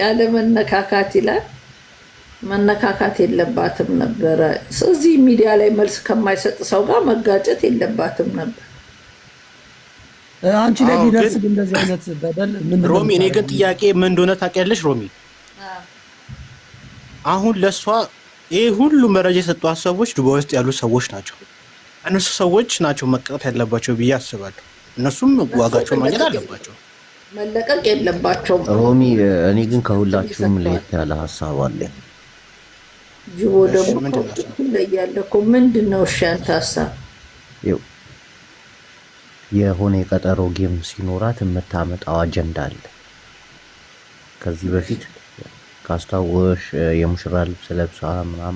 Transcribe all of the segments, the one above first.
አለመነካካት ይላል። መነካካት የለባትም ነበረ። እዚህ ሚዲያ ላይ መልስ ከማይሰጥ ሰው ጋር መጋጨት የለባትም ነበር። አንቺ ላይ ቢደርስ እንደዚህ አይነት በደል ምን ሮሚ፣ እኔ ግን ጥያቄ ምን እንደሆነ ታውቂያለሽ ሮሚ? አሁን ለሷ ይሄ ሁሉ መረጃ የሰጧት ሰዎች ዱባይ ውስጥ ያሉ ሰዎች ናቸው። እነሱ ሰዎች ናቸው መቀጣት ያለባቸው ብዬ አስባለሁ። እነሱም ዋጋቸው ማግኘት አለባቸው፣ መለቀቅ የለባቸውም። ሮሚ፣ እኔ ግን ከሁላችሁም ለየት ያለ ሀሳብ አለኝ። ጅቦ ደግሞ ለያለ እኮ ምንድን ነው? እሺ አንተ ሀሳብ የሆነ የቀጠሮ ጌም ሲኖራት የምታመጣው አጀንዳ አለ። ከዚህ በፊት ካስታወሽ የሙሽራ ልብስ ለብሳ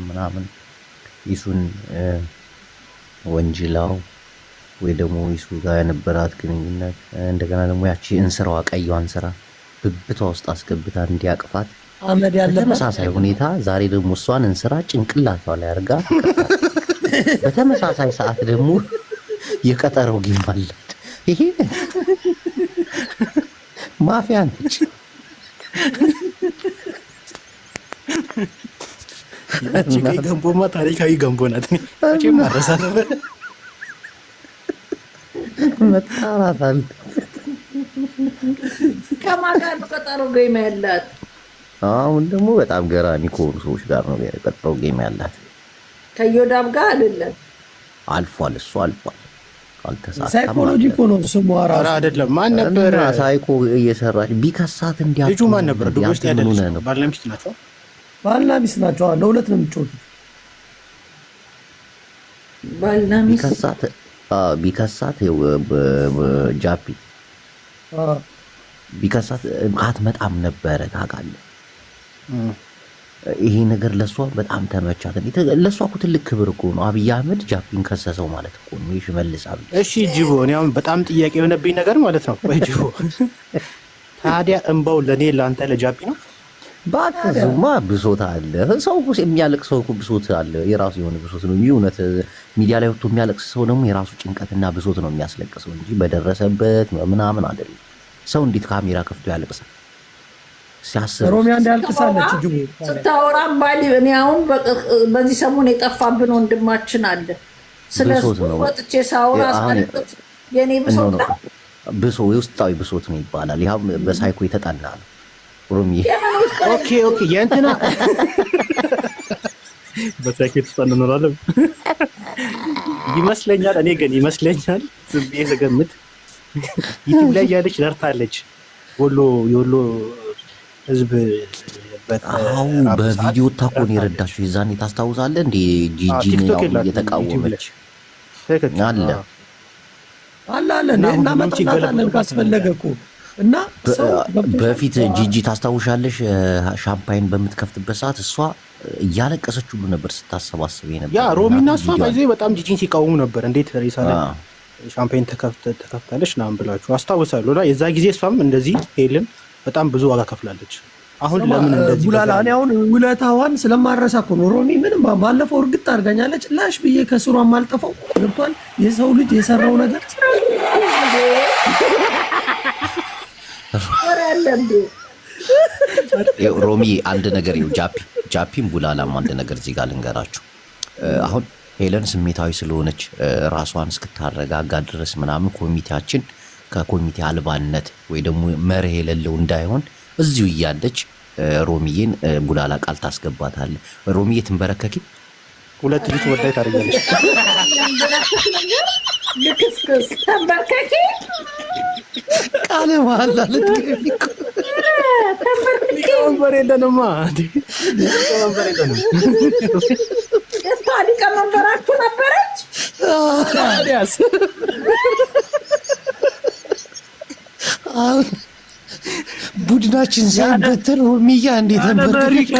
ምናምን ይሱን ወንጅላው ወይ ደግሞ ይሱ ጋር የነበራት ግንኙነት እንደገና ደግሞ ያቺ እንስራዋ ቀይዋን ስራ ብብቷ ውስጥ አስገብታ እንዲያቅፋት አመድ ያለበት በተመሳሳይ ሁኔታ ዛሬ ደግሞ እሷን እንስራ ጭንቅላቷ ላይ አድርጋ በተመሳሳይ ሰዓት ደግሞ የቀጠሮ ጌም አላት። ይሄ ማፊያ ነች። ያቺ ቀይ ገንቦማ ታሪካዊ ገንቦ ናት። እቺ ማረሳ ነበር መጣራት አለ። ከማን ጋር ነው ቀጠሮ ጌም ያላት? አሁን ደግሞ በጣም ገራሚ ከሆኑ ሰዎች ጋር ነው የቀጠሮ ጌም ያላት። ከዮዳብ ጋር አይደለም። አልፏል፣ እሱ አልፏል። አልተሳካም። ሳይኮሎጂ እኮ ነው ስሙ። ኧረ አይደለም። ማን ነበር ሳይኮ እየሰራች ቢከሳት እንዲያ ልጁ ማን ነበር? ዱባይ ውስጥ ያለው ባልና ሚስት ናቸው። ባልና ሚስት ናቸው። ለሁለት ነው የሚጫወቱት። ባልና ሚስት ቢከሳት ጃፒ ቢከሳት አትመጣም ነበረ። ታውቃለህ፣ ይሄ ነገር ለሷ በጣም ተመቻት። ለሷ እኮ ትልቅ ክብር እኮ ነው። አብይ አህመድ ጃፒን ከሰሰው ማለት እኮ ነው። ይሽ መልስ አብይ። እሺ ጅቦ፣ እኔ አሁን በጣም ጥያቄ የሆነብኝ ነገር ማለት ነው። ወይ ጅቦ፣ ታዲያ እንባው ለኔ ለአንተ ለጃፒ ነው? ባክዝማ ብሶት አለ። ሰው እኮ የሚያለቅስ ሰው እኮ ብሶት አለ። የራሱ የሆነ ብሶት ነው። እውነት ሚዲያ ላይ ወጥቶ የሚያለቅስ ሰው ደግሞ የራሱ ጭንቀትና ብሶት ነው የሚያስለቅሰው እንጂ በደረሰበት ምናምን አይደለም። ሰው እንዴት ካሜራ ከፍቶ ያለቅሳል? ሲያስብ ሮሚያ እንዳልቅሳለች ጅቡ ስታወራም ባሊ እኔ አሁን በዚህ ሰሞን የጠፋብን ወንድማችን አለ። ስለሱ ወጥቼ ሳወራ አስቀርጥ የኔ ብሶት ነው። የውስጣዊ ብሶት ነው ይባላል። ይሄ በሳይኮ የተጠና ነው። ሮሚ ኦኬ የእንትና በሳይኮ የተጠና ነው አለ ይመስለኛል። እኔ ግን ይመስለኛል ዝም ብዬ ስገምት ዩቲዩብ ላይ ያለች ለርታለች የወሎ ህዝብ በቪዲዮ ታኮን የረዳችሁ የዛኔ ታስታውሳለህ እንዴ? ጂጂን ያው እየተቃወመች አለ እና መጣላታለን ካስፈለገ እኮ እና በፊት ጂጂ ታስታውሻለሽ? ሻምፓይን በምትከፍትበት ሰዓት እሷ እያለቀሰች ሁሉ ነበር ስታሰባስብ ነበር። ያ ሮሚና እሷ ባይዘ በጣም ጂጂን ሲቃወሙ ነበር። እንዴት ሬሳ ላይ ሻምፓይን ተከፍታለች ናም ብላችሁ አስታውሳለሁ። እና የዛ ጊዜ እሷም እንደዚህ ሄልን በጣም ብዙ ዋጋ ከፍላለች። አሁን ለምን እንደዚህ ቡላላ እኔ አሁን ውለታዋን ስለማረሳ እኮ ነው። ሮሚ ምንም ባለፈው እርግጥ አድርጋኛለች። ላሽ ብዬ ከስሯን ማልጠፋው ገብቷል። የሰው ልጅ የሰራው ነገር ሮሚ አንድ ነገር ይኸው ጃፒም ቡላላም አንድ ነገር እዚህ ጋር ልንገራችሁ። አሁን ሄለን ስሜታዊ ስለሆነች ራሷን እስክታረጋጋ ድረስ ምናምን ኮሚቴያችን ከኮሚቴ አልባነት ወይ ደግሞ መርህ የሌለው እንዳይሆን እዚሁ እያለች ሮሚዬን ቡላላ ቃል ታስገባታለህ። ሮሚዬ ትንበረከኪ ሁለት ልጅ ወዳይ ታደርጋለች። ልክስክስ ተንበርከኪ ቃል ማላ ልትገቢ ተንበርከኪ ወንበር የለንማ ወንበር የለንም። እሷ ሊቀመንበራችሁ ነበረች። ታዲያስ ቡድናችን ሳይበተን ሮሚያ እንዴት ተንበርከኪ?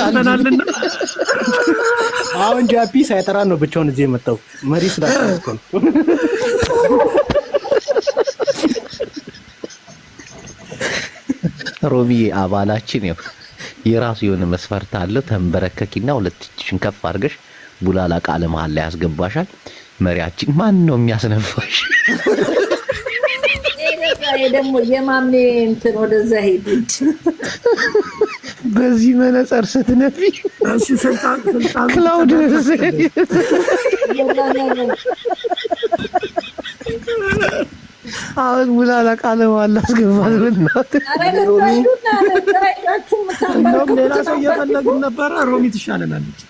አሁን ጃፒ ሳይጠራን ነው ብቻውን እዚህ የመጣው መሪ ስላልኩ ነው። ሮሚ አባላችን ነው የራሱ የሆነ መስፈርት አለ። ተንበረከኪና ሁለት እጅሽን ከፍ አድርገሽ ቡላላ ቃለ መሃል ላይ ያስገባሻል። መሪያችን ማን ነው የሚያስነፋሽ? ደግሞ የማሜ እንትን ወደዛ ሄድች በዚህ መነጽር ስትነፊ እሱ ስልጣን ክላውድ አሁን ሙላላ ቃለ መሃላ አስገባል። እንደውም ሌላ ሰው እየፈለግን ነበረ። ሮሚ ትሻለናለች።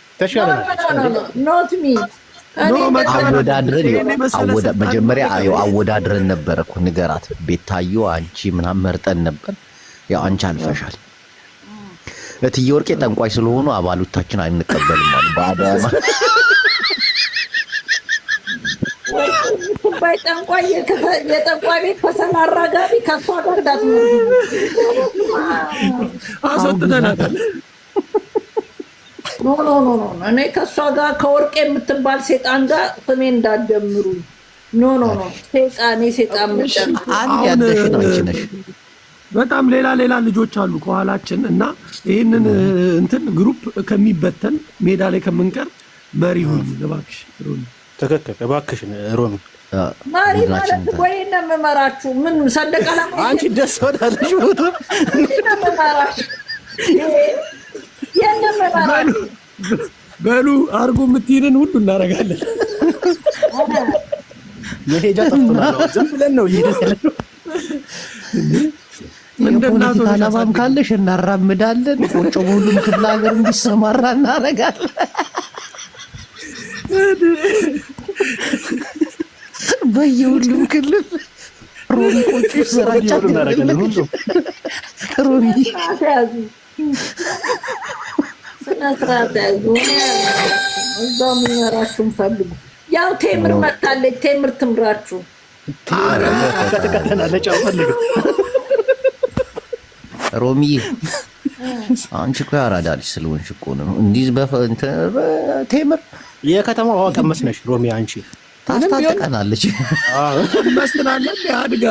መጀመሪያ አወዳድረን ነበረ እኮ ንገራት። ቤታዮ አንቺ ምናምን መርጠን ነበር። ያው አንቺ አልፈሻል። እትዬ ወርቄ ጠንቋይ ስለሆኑ አባሎታችን አንቀበልም አሉ በአዳማ። ጠንቋይ የጠንቋይ ቤት ከሰማራ ጋቢ ከሷ ጋር አስወጥተናታል። ኖ እኔ ከእሷ ጋር ከወርቄ የምትባል ሴጣን ጋር ስሜ እንዳትደምሩ። ኖ ሴጣን በጣም ሌላ ልጆች አሉ ከኋላችን እና ይህንን እንትን ግሩፕ ከሚበተን ሜዳ ላይ ከምንቀር መሪ ሁኑ እባክሽ ሮሚ። ትክክል እባክሽን ሮሚ። መሪ ማለት ወይ ነው የምመራችሁ። ምን ሰንደቅ ዓላማ አንቺ ደስ ወዳለሽ ፎቶ በሉ አርጎ የምትይንን ሁሉ እናደርጋለን። መሄጃ ጠፍቶናል። ዝም ብለን ነው እየሄድን የፖለቲካ ዓላማም ካለሽ እናራምዳለን። ቆጮ በሁሉም ክፍለ ሀገር እንዲሰማራ እናደርጋለን። በየሁሉም ክልል ሮሚ ቆጮ ይሰራጫል። ሮሚ ስነስርዓት ያዙ። እዛው የሚመራችሁን ፈልጉ። ያው ቴምር መታለች። ቴምር ትምራችሁ። ከተቀተናለች ፈልግ ሮሚ አንቺ እኮ ያራዳ ልጅ ስለሆንሽ እኮ ነው እንዲህ ቴምር የከተማ ውሃ ቀመስ ነሽ ሮሚ። አንቺ ታስታጥቀናለች መስናለን አድጋ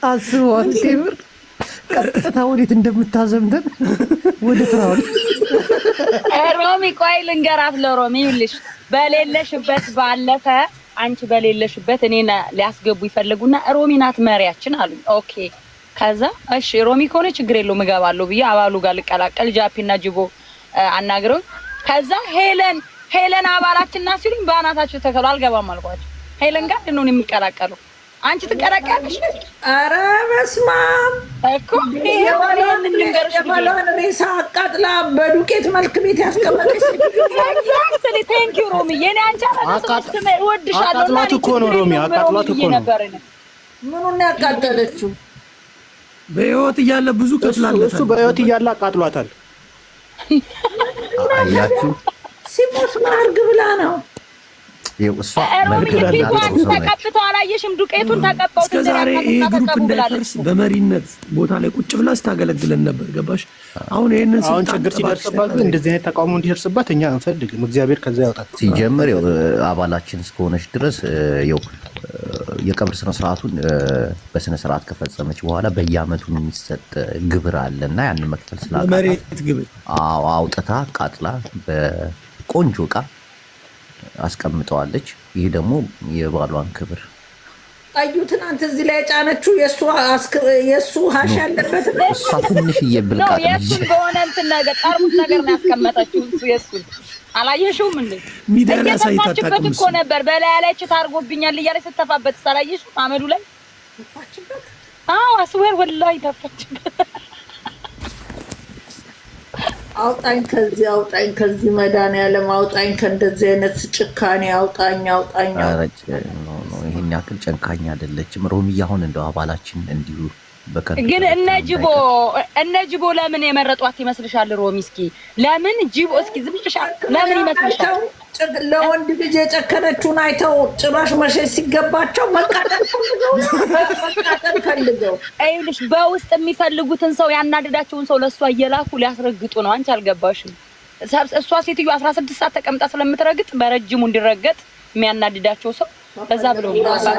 አስቧል። ቴምር ቀጥታ ወዴት እንደምታዘምተን ወደ ፍራውን። ሮሚ ቆይ ልንገራት ለሮሚ ይልሽ በሌለሽበት ባለፈ አንቺ በሌለሽበት እኔና ሊያስገቡ ይፈልጉና ሮሚ ናት መሪያችን አሉኝ። ኦኬ ከዛ እሺ ሮሚ ከሆነ ችግር የለውም እገባለሁ ብዬ አባሉ ጋር ልቀላቀል ጃፒና ጅቦ አናግረው ከዛ ሄለን አባላችን ናት ሲሉኝ በአናታቸው ተከሉ። አልገባም አልኳቸው። ሄለን ጋር ነው የሚቀላቀለው። አንቺ ትቀላቀያለሽ? ኧረ በስመ አብ እኮ የባሏን ሬሳ አቃጥላ በዱቄት መልክ ቤት ያስቀመጠች። ኤግዛክትሊ ቴንክ ዩ ሮሚ። የኔ አንቺ እወድሻለሁ። አቃጥሏት እኮ ነው ሮሚ፣ አቃጥሏት እኮ ነው። ምኑን ያቃጠለችው? በህይወት እያለ ብዙ ከፍላለች። እሱ በህይወት እያለ አቃጥሏታል። አያችሁ ሲሞት ምን አድርግ ብላ ነው እሷ ተቀብተው አላየሽም? ዱቄቱን ተቀባው። እስከዛሬ ይሄ ግሩፕ እንዳይፈርስ በመሪነት ቦታ ላይ ቁጭ ብላ ስታገለግለን ነበር። ገባሽ? አሁን ይሄንን አሁን ችግር ሲደርስባት እንደዚህ አይነት ተቃውሞ እንዲደርስባት እኛ አንፈልግም። እግዚአብሔር ከዛ ያውጣት። ሲጀምር አባላችን እስከሆነች ድረስ የቀብር ስነ ስርዓቱን በስነ ስርዓት ከፈጸመች በኋላ በየአመቱ የሚሰጥ ግብር አለና ያንን መክፈል ስላቃታት መሬት ግብር አውጥታ ቃጥላ በቆንጆ ዕቃ አስቀምጠዋለች። ይህ ደግሞ የባሏን ክብር አዩ። ትናንት እዚህ ላይ ጫነችው የሱ ሀሽ ያለበት እሷ ትንሽ እየብልቃት ነው የሱ በሆነ እንትን ነገር ጠርሙስ ነገር ነው ያስቀመጠችው። እሱ የሱ አላየሽውም እንዴ? ሚዲያ ላይ ሳይታጣቁም እኮ ነበር በላይ ላይ ታርጎብኛል እያለች ስተፋበት ሳላየሽው አመዱ ላይ ተፋችበት። አዎ አስወር ወላሂ ተፋችበት። አውጣኝ ከዚህ መድኃኒዓለም አውጣኝ፣ ከእንደዚህ አይነት ጭካኔ አውጣኝ። ይህን ያክል ጨንካኝ አይደለችም ሮሚ። አሁን እንደው አባላችን እንዲሁ ግን እነ ጅቦ ለምን የመረጧት ይመስልሻል ሮሚ? እስኪ ለምን ጅቦ እስኪ ዝም ብለሻል? ለምን ይመስልሻል? ለወንድ ልጅ የጨከነችውን አይተው ጭራሽ መሸሽ ሲገባቸው መቃጠል ፈልገው ይኸውልሽ፣ በውስጥ የሚፈልጉትን ሰው ያናደዳቸውን ሰው ለእሷ እየላኩ ሊያስረግጡ ነው። አንቺ አልገባሽም? እሷ ሴትዮ 16 ሰዓት ተቀምጣ ስለምትረግጥ በረጅሙ እንዲረገጥ የሚያናድዳቸው ሰው በዛ ብለው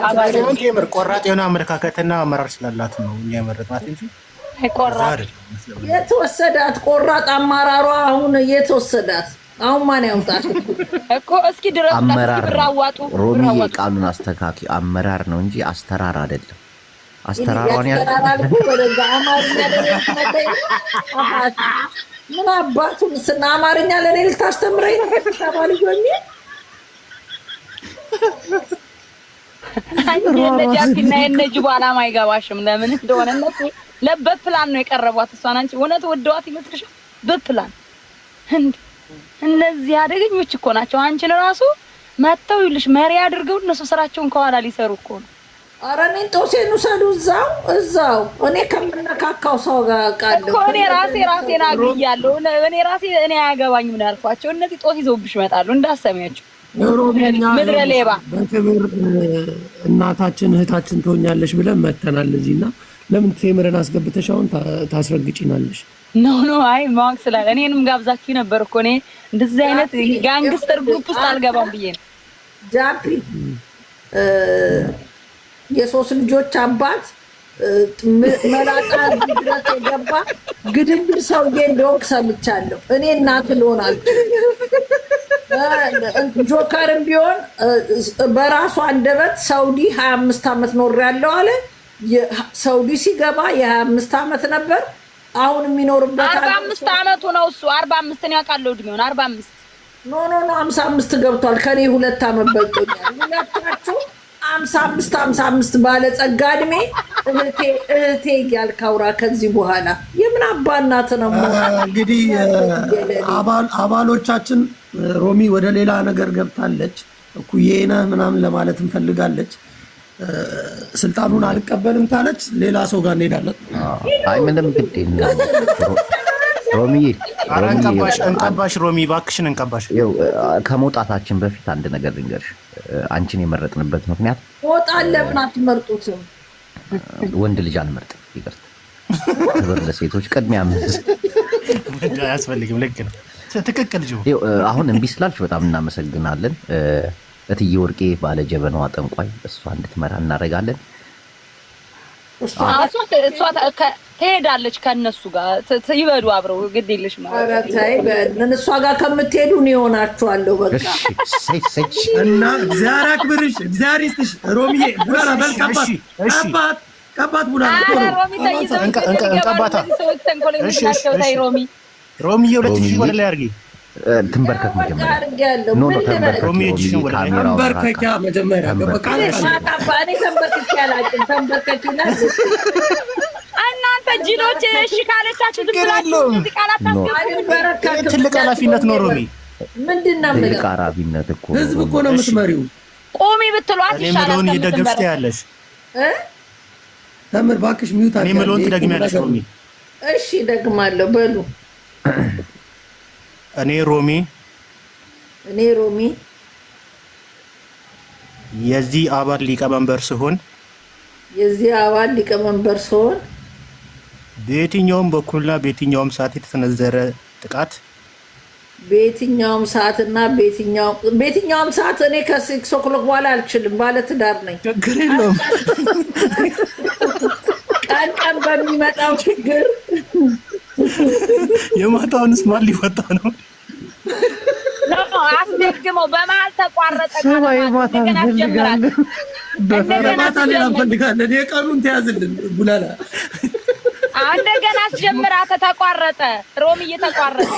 አባሪውን ቴምር ቆራጥ የሆነ አመለካከትና አመራር ስላላት ነው እኛ የመረጥናት እንጂ ቆራጥ የተወሰዳት ቆራጥ አመራሯ አሁን የተወሰዳት አሁን ማን ያውጣት እኮ እስኪ ድረስ አመራር ሮሚ ቃሉን አስተካኪ አመራር ነው እንጂ አስተራር አይደለም። አስተራሯን ያስተራራልኩ ወደዛ አማርኛ ምን አባቱ ስና አማርኛ ለኔ ልታስተምረኝ ነው ተባልኩ ሆኜ ጃፒና የነጅቡ ዓላማ አይገባሽም። ለምን እንደሆነ እነሱ በፕላን ነው የቀረቧት። እሷን አንቺ እውነት ወደዋት ይመስልሻል? በፕላን እነዚህ አደገኞች እኮ ናቸው። አንቺን ራሱ መተው ይልሽ መሪ አድርገው እነሱ ስራቸውን ከኋላ ሊሰሩ እኮ ነው። ኧረ እኔን ጦሴን ውሰዱ እዛው እኔ ከምነካካው ሰው ጋር ቃለሁ እኮ እኔ ራሴን አግያለሁ። እኔ አያገባኝም ነው ያልኳቸው። እነዚህ ጦስ ይዘውብሽ ይመጣሉ እንዳሰሚያቸው ምድረ ሌባ። በክብር እናታችን እህታችን ትሆኛለሽ ብለን መተናል እዚህና ለምን ቴምርን አስገብተሽ አሁን ታስረግጪናለሽ? ኖ አይ ማወቅ ስላለ እኔንም ጋብዛችሁ ነበር እኮ እኔ እንደዚህ አይነት ጋንግስተር ግሩፕ ውስጥ አልገባም ብዬ ነው። ጃፒ የሶስት ልጆች አባት መላጣ ድረስ የገባ ግድንግድ ሰውዬ እንደሆንክ ሰምቻለሁ። እኔ እናት ልሆናለሁ። ጆከርም ቢሆን በራሱ አንደበት ሳውዲ 25 ዓመት ኖሬያለሁ አለ። ሳውዲ ሲገባ የ25 ዓመት ነበር። አሁን የሚኖርበት 45 ዓመቱ ነው እሱ 45 ነው ያውቃለሁ እድሜውን 45 ኖ 55 ገብቷል። ከኔ 2 ዓመት በልጦኛል። ሁለታችሁ 55 ባለጸጋ እድሜ እህቴ እያልክ አውራ። ከዚህ በኋላ የምን አባናት ነው እንግዲህ አባሎቻችን። ሮሚ ወደ ሌላ ነገር ገብታለች። እኩዬና ምናምን ለማለት እንፈልጋለች። ስልጣኑን አልቀበልም ታለች። ሌላ ሰው ጋር እንሄዳለን። አይ ምንም ግድ ሮሚ እንቀባሽ ሮሚ እባክሽን እንቀባሽ። ከመውጣታችን በፊት አንድ ነገር ልንገርሽ። አንቺን የመረጥንበት ምክንያት ወጣ ለምን አትመርጡትም? ወንድ ልጅ አንመርጥም። ይቅርታ፣ ክብር ለሴቶች ቅድሚያ ወንድ አያስፈልግም። ልክ ነው፣ ትክክል። አሁን እምቢ ስላልሽ በጣም እናመሰግናለን። እትዬ ወርቄ ባለ ጀበናዋ ጠንቋይ እሷ እንድትመራ እናደርጋለን። እሷ ትሄዳለች ከነሱ ጋር ይበዱ አብረው ግድ የለሽ ማለት ነው። እሷ ጋር ከምትሄዱ ነው ይሆናችኋለሁ። በቃ እና እግዚአብሔር አክብርሽ፣ እግዚአብሔር ይስጥሽ። ሮሚዬ ቡላላ ቀባት ቡላላ እንቀባታ። ሮሚዬ 2000 ወደ ላይ አድርጊ። ትንበርከክ መጀመሪያ ተንበርከኪያ መጀመሪያ እናንተ ጅሎች እሺ ካለቻችሁ ትልቅ ኃላፊነት ነው። ሮሚ ምንድነው ትልቅ ኃላፊነት እኮ ህዝብ እኮ ነው የምትመሪው። ቆሚ ብትሏት ይሻላል። እኔ ደግፍ ትያለሽ ተምር እባክሽ ሚውት አድርጊ። እኔ ምሎን ትደግሚያለሽ ሮሚ። እሺ ደግማለሁ። በሉ እኔ ሮሚ የዚህ አባል ሊቀመንበር ሲሆን በየትኛውም በኩልና በየትኛውም ሰዓት የተሰነዘረ ጥቃት በየትኛውም ሰዓት እኔ ከ6 o'clock በኋላ አልችልም። ባለ ትዳር ነኝ። ችግር የለውም። ቀን በሚመጣው ችግር የማታውንስ ማን ሊወጣ ነው? አስደግመው በመሀል ተቋረጠ። እንፈልጋለን። የቀኑን ተያዝልን ቡላላ እንደገና አስጀምራት። ተቋረጠ። ሮሚ እየተቋረጠ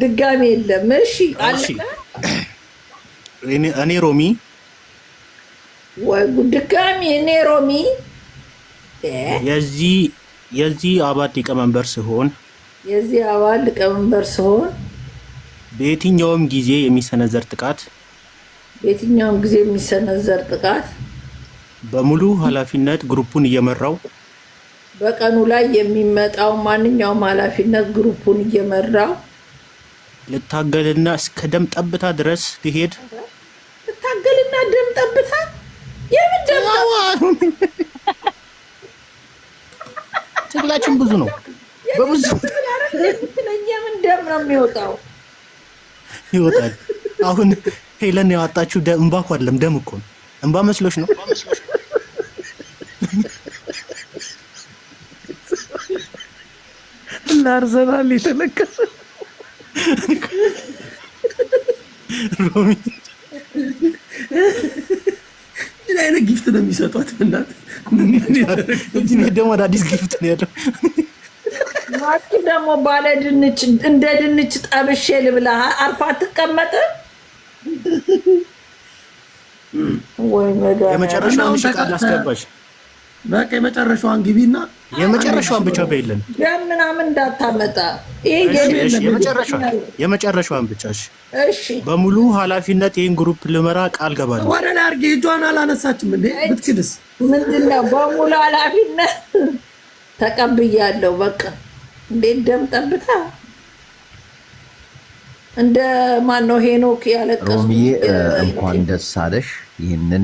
ድጋሚ የለም። እሺ እኔ ሮሚ ወይ ድጋሚ እኔ ሮሚ የዚህ አባል ሊቀመንበር ሲሆን በየትኛውም ጊዜ የሚሰነዘር ጥቃት በሙሉ ኃላፊነት ግሩፑን እየመራው በቀኑ ላይ የሚመጣው ማንኛውም ኃላፊነት ግሩፑን እየመራው ልታገልና እስከ ደም ጠብታ ድረስ ሊሄድ ልታገልና ደም ጠብታ የምንደም ትግላችን ብዙ ነው። በብዙ የምን ደም ነው የሚወጣው? ይወጣል። አሁን ሄለን ያወጣችው እንባ እኮ አይደለም፣ ደም እኮ ነው። እንባ መስሎሽ ነው? ለአርሰናል የተለቀሰ ሮሚ ምን አይነት ጊፍት ጊፍት ነው የሚሰጧት። እናት እዚህ ቤት ደግሞ አዳዲስ ጊፍት ነው ያለው። ማኪ ደግሞ ባለ ድንች እንደ ድንች ጠብሼ ልብላ አርፋ አትቀመጥም ወይ? የመጨረሻውን ቃል አስገባሽ። በቃ የመጨረሻዋን ግቢና የመጨረሻዋን ብቻ በይልን። ምናምን እንዳታመጣ። የመጨረሻዋን ብቻ እሺ። በሙሉ ኃላፊነት ይህን ግሩፕ ልመራ ቃል ገባለሁ። ወደ ላይ አድርጌ እጇን አላነሳችም እንዴ? ብትችልስ ምንድን ነው? በሙሉ ኃላፊነት ተቀብያለሁ። በቃ እንዴት ደም ጠብታ እንደ ማነው ሄኖክ ያለቀሱ። ሮሚዬ እንኳን ደስ አለሽ። ይህንን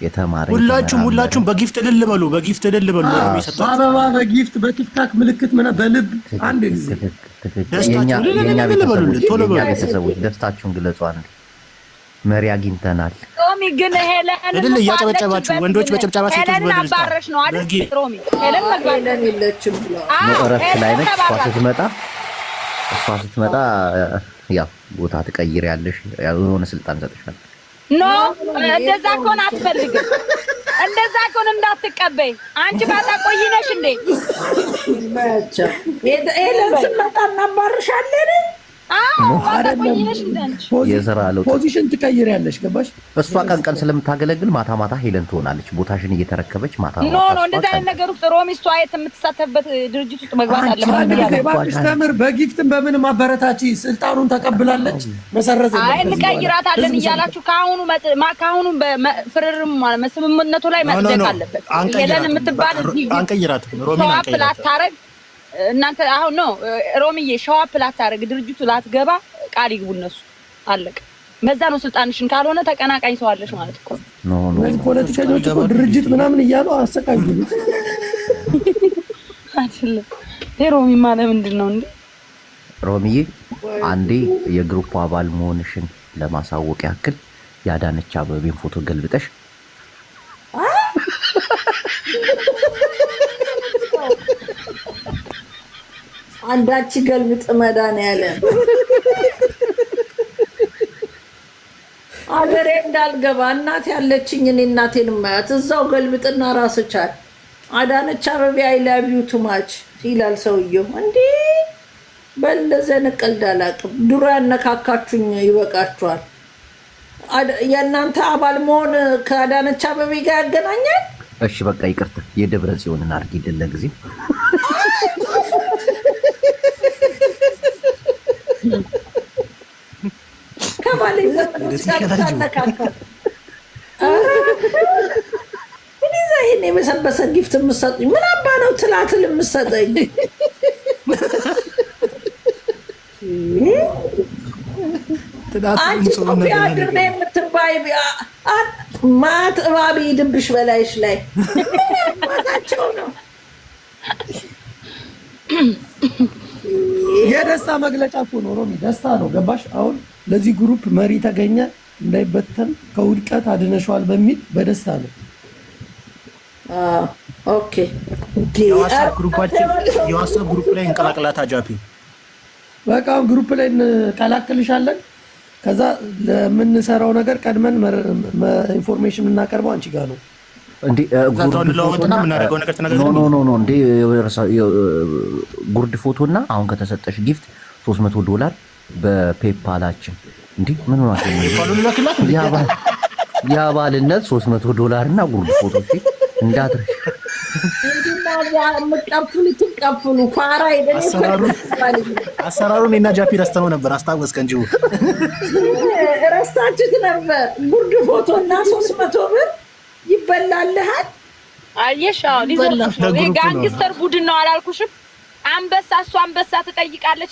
የተማረ ሁላችሁም በጊፍት እልል በሉ፣ በጊፍት እልል በሉ። አበባ በጊፍት በቲክታክ ምልክት በልብ አንድ ጊዜ የኛ ቤተሰቦች ደስታችሁን ግለጹ። አንድ መሪ አግኝተናል። ሮሚ ግን እልል እያጨበጨባችሁ ወንዶች በጭብጨባ ሴቶች ሄለን አባረሽ ነው አይደል? ሮሚ ሄለን ሄለን የለችም ብሎ እረፍት ላይ ነች። እሷ ስትመጣ ያው ቦታ ትቀይሪያለሽ፣ የሆነ ስልጣን ሰጥሻል። ኖ እንደዛ ከሆነ አትፈልግም። እንደዛ ከሆነ እንዳትቀበይ። አንቺ ባታቆይነሽ እንዴ? ሄለን ስመጣ እናባርሻለን። የስራ ለውጥ ፖዚሽን ትቀይሪያለሽ። ገባሽ? እሷ ቀን ስለምታገለግል ማታ ማታ ሄለን ትሆናለች። ቦታሽን እየተረከበች ማታ ኖ እንደዛ አይነት ነገር ውስጥ ሮሚ እሷ የምትሳተፍበት ድርጅት ውስጥ መግባት አለባት። ተምር በጊፍትም በምንም አበረታች። ስልጣኑን ተቀብላለች። መሰረዝ አይ እንቀይራታለን እያላችሁ ከአሁኑ ፍርርም ስምምነቱ ላይ መጽደቅ አለበት። ሄለን የምትባል አንቀይራት ሮሚ ላታረግ እናንተ አሁን ነው ሮሚዬ ሸዋፕ ላታረግ ድርጅቱ ላትገባ ቃል ይግቡ እነሱ። አለቀ። በዛ ነው ስልጣንሽን። ካልሆነ ተቀናቃኝ ሰው አለሽ ማለት እኮ ነው። ፖለቲከኞች እኮ ድርጅት ምናምን እያሉ አሰቃዩ አይደለም። ሮሚ ማለት ምንድን ነው እንዴ? ሮሚዬ አንዴ የግሩፕ አባል መሆንሽን ለማሳወቅ ያክል ያዳነች አበቤን ፎቶ ገልብጠሽ አንዳች ገልብጥ መድኃኒዓለም አገሬ እንዳልገባ እናት ያለችኝ እኔ እናቴን ማያት እዛው ገልብጥና ራስ ቻል። አዳነች አበቤ አይ ላቭ ዩ ቱ ማች ይላል ሰውየው። እንዴ በለዘን ቀልድ አላውቅም። ድሮ ያነካካችሁኝ ይበቃችኋል። የእናንተ አባል መሆን ከአዳነች አበቤ ጋር ያገናኛል? እሺ በቃ ይቅርታ። የደብረ ጽዮንን አርጊልን ለጊዜ ከባሌ ይህን የመሰበሰ ጊፍት የምትሰጡኝ ምን አባ ነው? ትላትል የምትሰጠኝ አንቺ ሶፊያ ድሬ የምትባይ ማት እባብ ይድብሽ በላይሽ ላይ ማታቸው ነው። የደስታ መግለጫ እኮ ነው ሮሚ፣ ደስታ ነው። ገባሽ? አሁን ለዚህ ግሩፕ መሪ ተገኘ እንዳይበተን ከውድቀት አድነሸዋል በሚል በደስታ ነው። ኦኬ የዋትስአፕ ግሩፕ ላይ እንቀላቅላታ ጃፒ። በቃ ግሩፕ ላይ እንቀላቅልሻለን። ከዛ ለምንሰራው ነገር ቀድመን ኢንፎርሜሽን የምናቀርበው አንቺ ጋር ነው። ጉርድ ፎቶና አሁን ከተሰጠሽ ጊፍት $300 በፔፓላችን እንዲህ ምን ሆነ? የአባልነት $300 እና ጉርድ ፎቶ እንዳትረሽ። አሰራሩን እና ጃፒ ረስተነው ነበር። አስታወስከ እንጂ ረስታችሁት ነበር። ጉርድ ፎቶ እና $300 ይበላልሃል። አየሽ? ጋንግስተር ቡድን ነው አላልኩሽም? አንበሳ እሱ አንበሳ ትጠይቃለች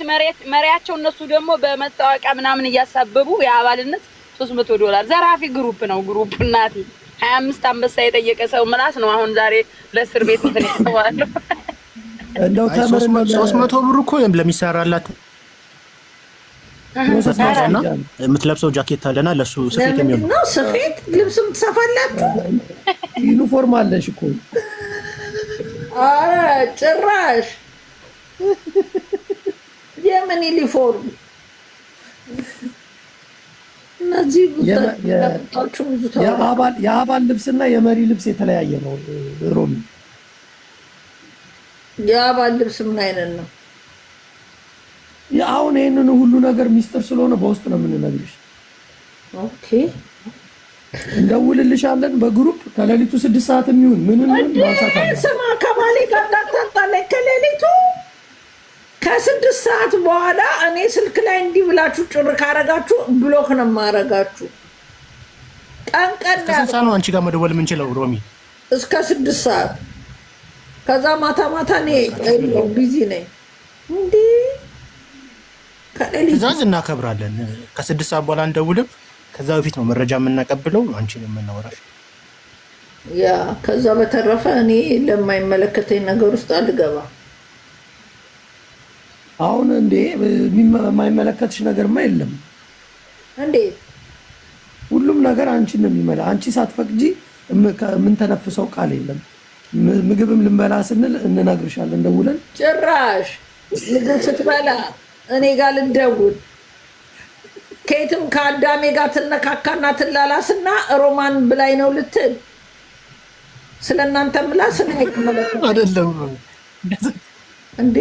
መሪያቸው። እነሱ ደግሞ በመታወቂያ ምናምን እያሳበቡ የአባልነት $300 ዘራፊ ግሩፕ ነው። ግሩፕ እናቴ 25 አንበሳ የጠየቀ ሰው ምላስ ነው። አሁን ዛሬ ለእስር ቤት ተነስተዋለሁ። እንደው ተመር 300 ብር እኮ ለሚሰራላት የምትለብሰው ጃኬት አለና ለሱ ስፌት የሚሆን ነው። ስፌት ልብስም ትሰፋላችሁ? ዩኒፎርም አለሽ እኮ። ኧረ ጭራሽ የምን ዩኒፎርም? እነዚህ የአባል ልብስና የመሪ ልብስ የተለያየ ነው። ሮሚ የአባል ልብስ ምን አይነት ነው? አሁን ይህንን ሁሉ ነገር ሚስጥር ስለሆነ በውስጥ ነው የምንነግርሽ። ኦኬ እንደውልልሻለን በግሩፕ ከሌሊቱ 6 ሰዓት የሚሆን ምንም ማንሳት አለ። ስማ ከባሌ ጋር እንዳታጣላኝ ከሌሊቱ ከ6 ሰዓት በኋላ እኔ ስልክ ላይ እንዲህ ብላችሁ ጭር ካረጋችሁ ብሎክ ነው የማረጋችሁ። ቀን ነው አንቺ ጋር መደወል የምንችለው ሮሚ እስከ 6 ሰዓት። ከዛ ማታ እኔ ቢዚ ነኝ። እንዴ ከሌሊቱ ትእዛዝ እናከብራለን። ከ6 ሰዓት በኋላ እንደውልም። ከዛ በፊት ነው መረጃ የምናቀብለው አንቺን የምናወራሽ። ያ ከዛ በተረፈ እኔ ለማይመለከተኝ ነገር ውስጥ አልገባም። አሁን እንዴ የማይመለከትሽ ነገርማ የለም እንዴ? ሁሉም ነገር አንቺን ነው የሚመላ። አንቺ ሳትፈቅጂ ምን ተነፍሰው ቃል የለም። ምግብም ልንበላ ስንል እንነግርሻለን ደውለን። ጭራሽ ምግብ ስትበላ እኔ ጋር ልደውል ከየትም ከአዳሜ ጋር ትነካካና ትላላስና ሮማን ብላይ ነው ልትል ስለእናንተ ምላስ ነው አይከመለከት አይደለም እንዴ?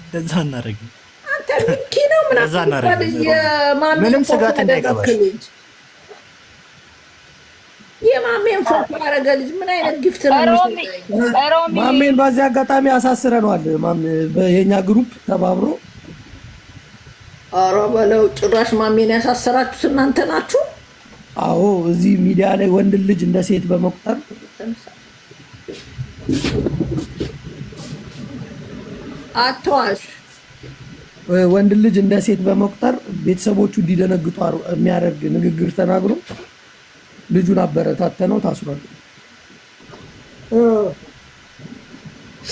እንደዛ እናደርግ አንተ ሚኪ ነው ምናምን ምንም ስጋት እንዳይገባሽ። የማሜን ፎቶ ያደረገ ልጅ ምን አይነት ጊፍት ነው? ማሜን በዚህ አጋጣሚ አሳስረነዋል። የኛ ግሩፕ ተባብሮ ኧረ በለው ጭራሽ ማሜን ያሳሰራችሁት እናንተ ናችሁ? አዎ እዚህ ሚዲያ ላይ ወንድ ልጅ እንደ ሴት በመቁጠር አትዋሽ። ወንድ ልጅ እንደ ሴት በመቁጠር ቤተሰቦቹ እንዲደነግጡ የሚያደርግ ንግግር ተናግሮ ልጁን አበረታተነው ታስሯል።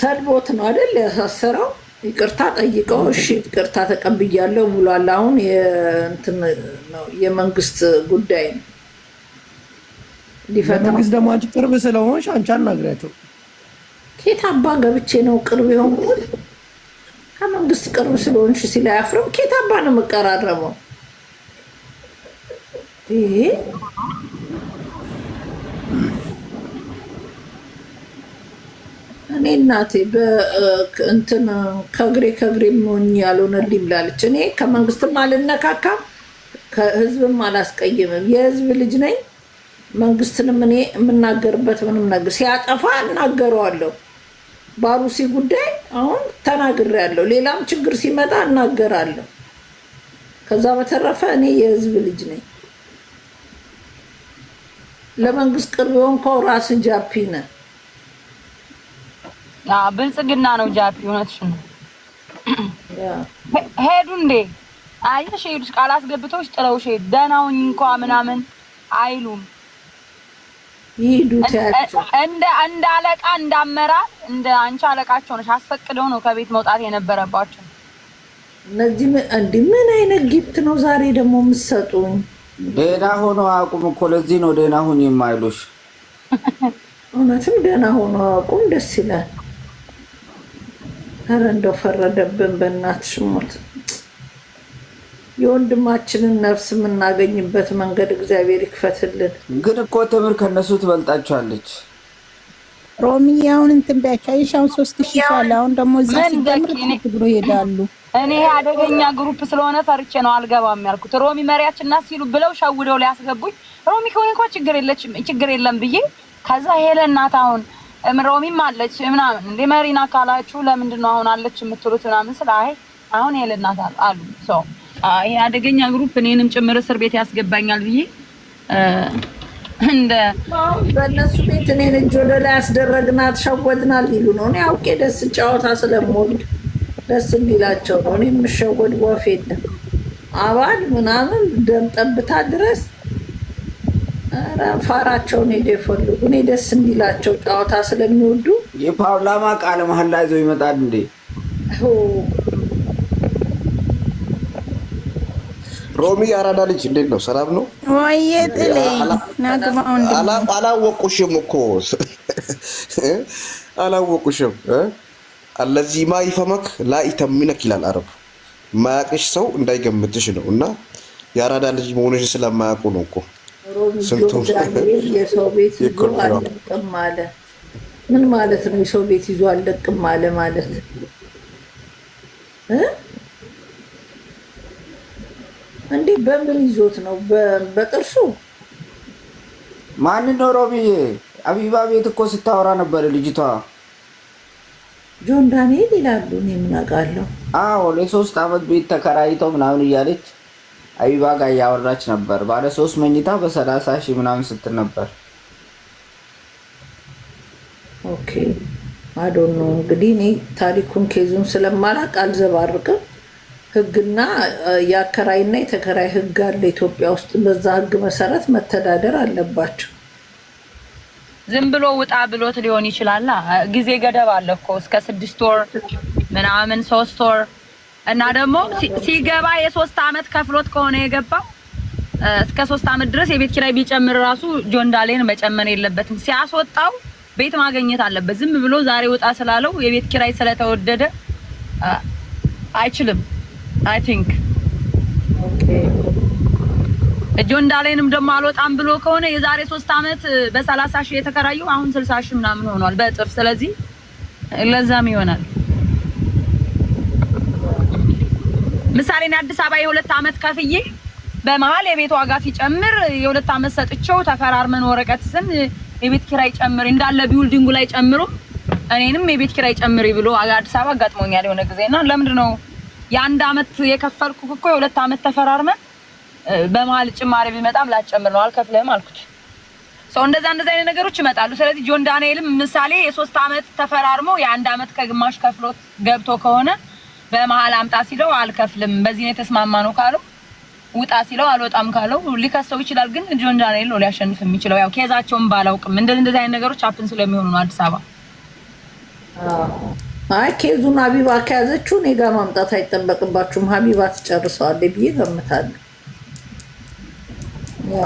ሰድቦት ነው አይደል ያሳሰረው? ይቅርታ ጠይቀው እሺ ይቅርታ ተቀብያለሁ ብሏል። አሁን የመንግስት ጉዳይ ነው ሊፈታ። መንግስት ደግሞ አንቺ ቅርብ ስለሆንሽ አንቺ አናግሪያቸው። ኬት አባ ገብቼ ነው ቅርብ የሆንኩት? ከመንግስት ቅርብ ስለሆንሽ ሲል አያፍርም? ኬት አባ ነው የምቀራረበው? ይሄ እኔ እናቴ እንትን ከእግሬ ሞኝ ያልሆነልኝ ብላለች። እኔ ከመንግስትም አልነካካም ከህዝብም አላስቀይምም። የህዝብ ልጅ ነኝ። መንግስትንም እኔ የምናገርበት ምንም ነገር ሲያጠፋ እናገረዋለሁ። ባሩሲ ጉዳይ አሁን ተናግሬያለሁ። ሌላም ችግር ሲመጣ እናገራለሁ። ከዛ በተረፈ እኔ የህዝብ ልጅ ነኝ። ለመንግስት ቅርብ የሆንከው ራስን ጃፒ ነህ። ብልጽግና ነው ጃፒ። እውነትሽን ነው። ሄዱ እንዴ? አየሽ ሄዱሽ ቃል አስገብተውሽ ጥለውሽ ሄዱ። ደህና ሁኚ እንኳ ምናምን አይሉም። ይሄዱ ታያቸው እንደ አለቃ እንዳመራር እንደ አንቺ አለቃቸው ነሽ። አስፈቅደው ነው ከቤት መውጣት የነበረባቸው። እነዚህ ምን አይነት ጊፍት ነው ዛሬ ደግሞ የምትሰጡኝ? ደህና ሆኖ አቁም እኮ ለዚህ ነው ደህና ሁኚ የማይሉሽ። እውነትም ደህና ሆኖ አቁም ደስ ይላል። ኧረ እንደው ፈረደብን በእናትሽ ሞት። የወንድማችንን ነፍስ የምናገኝበት መንገድ እግዚአብሔር ይክፈትልን። ግን እኮ ትምር ከነሱ ትበልጣቸዋለች። ሮሚ አሁን እንትን ቢያቻይሽ አሁን 3000 ሳለ አሁን ደግሞ እዛ ሲጀምር ብሎ ይሄዳሉ። እኔ አደገኛ ግሩፕ ስለሆነ ፈርቼ ነው አልገባም ያልኩት። ሮሚ መሪያችን ናት ሲሉ ብለው ሸውደው ሊያስገቡኝ ሮሚ ከሆነ እንኳን ችግር የለም ብዬ ከዛ ሄለን ናት አሁን ሮሚም አለች ምናምን እንደ መሪና ካላችሁ ለምንድን ነው አሁን አለች የምትሉት ምናምን ስለ አሁን ሄለን ናት አሉ ሰው ይሄ አደገኛ ግሩፕ እኔንም ጭምር እስር ቤት ያስገባኛል ብዬ እንደ በእነሱ ቤት እኔን እጅ ወደ ላይ ያስደረግናት ሸወድናል ሊሉ ነው። እኔ አውቄ ደስ ጨዋታ ስለምወድ ደስ እንዲላቸው ነው። እኔ የምሸወድ ወፍ የለም። አባል ምናምን ደም ጠብታ ድረስ ፋራቸውን ሄደ ይፈልጉ። እኔ ደስ እንዲላቸው ጨዋታ ስለሚወዱ የፓርላማ ቃለ መሐላ ይዘው ይመጣል እንዴ? ሮሚ አራዳ ልጅ እንዴት ነው? ሰላም ነው ወይ? ጥሌ ናግባው እንዴ? አላወቁሽም እኮ አላወቁሽም። አለዚህ ማይፈመክ ላይተምነክ ይላል አረብ። ማያቅሽ ሰው እንዳይገምትሽ ነው። እና የአራዳ ልጅ መሆንሽን ስለማያውቁ ነው እኮ ሮሚ ስንቱ ጆርዳን የሰው ቤት ይዞ ይኮርኩራል። አልለቅም አለ። ምን ማለት ነው? የሰው ቤት ይዞ አልለቅም አለ ማለት እንዴ? በምን ይዞት ነው? በጥርሱ? ማን ነው ሮሚዬ? አቢባ ቤት እኮ ስታወራ ነበር ልጅቷ። ጆን ዳንኤል ይላሉ። እኔ ምን አውቃለሁ? አዎ ለ3 ዓመት ቤት ተከራይተው ምናምን እያለች አቢባ ጋር እያወራች ነበር። ባለ 3 መኝታ በ30 ሺህ ምናምን ስትል ነበር። ኦኬ አዶን ነው እንግዲህ እኔ ታሪኩን ኬዙን ስለማላውቅ አልዘባርቅም። ህግና የአከራይና የተከራይ ህግ አለ ኢትዮጵያ ውስጥ። በዛ ህግ መሰረት መተዳደር አለባቸው። ዝም ብሎ ውጣ ብሎት ሊሆን ይችላል። ጊዜ ገደብ አለ እኮ እስከ 6 ወር ምናምን 3 ወር እና ደግሞ ሲገባ የ3 ዓመት ከፍሎት ከሆነ የገባው እስከ 3 ዓመት ድረስ የቤት ኪራይ ቢጨምር ራሱ ጆን ዳንኤልን መጨመር የለበትም። ሲያስወጣው ቤት ማግኘት አለበት። ዝም ብሎ ዛሬ ውጣ ስላለው የቤት ኪራይ ስለተወደደ አይችልም። አይ ቲንክ ጆን ዳንኤልንም ደግሞ አልወጣም ብሎ ከሆነ የዛሬ 3 ዓመት በ30 ሺህ የተከራየው አሁን 60 ሺህ ምናምን ሆኗል በእጥፍ። ስለዚህ ለዛም ይሆናል። ምሳሌ ነው አዲስ አበባ የ2 ዓመት ከፍዬ በመሃል የቤት ዋጋ ሲጨምር የ2 ዓመት ሰጥቼው ተፈራርመን ወረቀት ስን የቤት ኪራይ ጨምር እንዳለ ቢውልዲንጉ ላይ ጨምሮ እኔንም የቤት ኪራይ ጨምሪ ብሎ አዲስ አበባ አጋጥሞኛል የሆነ ጊዜና ለምንድን ነው የ1 ዓመት የከፈልኩ እኮ የ2 ዓመት ተፈራርመን በመሃል ጭማሪ ቢመጣም ላጨምር ነው አልከፍልህም አልኩት። እንደዛ አይነት ነገሮች ይመጣሉ። ስለዚህ ጆን ዳንኤልም ምሳሌ የ3 ዓመት ተፈራርሞ የ1 ዓመት ከግማሽ ከፍሎት ገብቶ ከሆነ በመሃል አምጣ ሲለው አልከፍልም በዚህ ነው የተስማማ ነው ካለው ውጣ ሲለው አልወጣም ካለው ሊከሰው ይችላል። ግን ጆን ዳንኤል ነው ሊያሸንፍ የሚችለው። ያው ኬዛቸውን ባላውቅም እንደዚህ አይነት ነገሮች አፕን ስለሚሆኑ ነው አዲስ አበባ። አይ ኬዙን ሀቢባ ከያዘችው እኔ ጋር ማምጣት አይጠበቅባችሁም። ሀቢባ ትጨርሰዋለች ብዬ ገምታለሁ።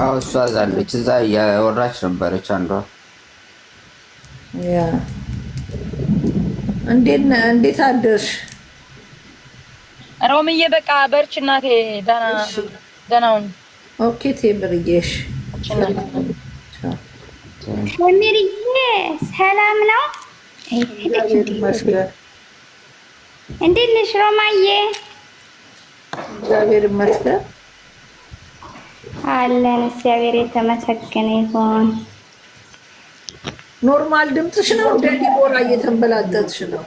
አዎ እሷ ዛለች እዛ እያወራች ነበረች አንዷ። ያ እንዴት አደርሽ ሮምዬ? በቃ በርች እናቴ። ደህናውን ኦኬ ቴምርዬሽ ቴምርዬ ሰላም ነው? እንዴት ነሽ ሮማዬ? እግዚአብሔር ይመስገን አለን። እግዚአብሔር የተመሰገነ ይሁን። ኖርማል ድምፅሽ ነው? እንደ ዲቦራ እየተንበላጠጥሽ ነው?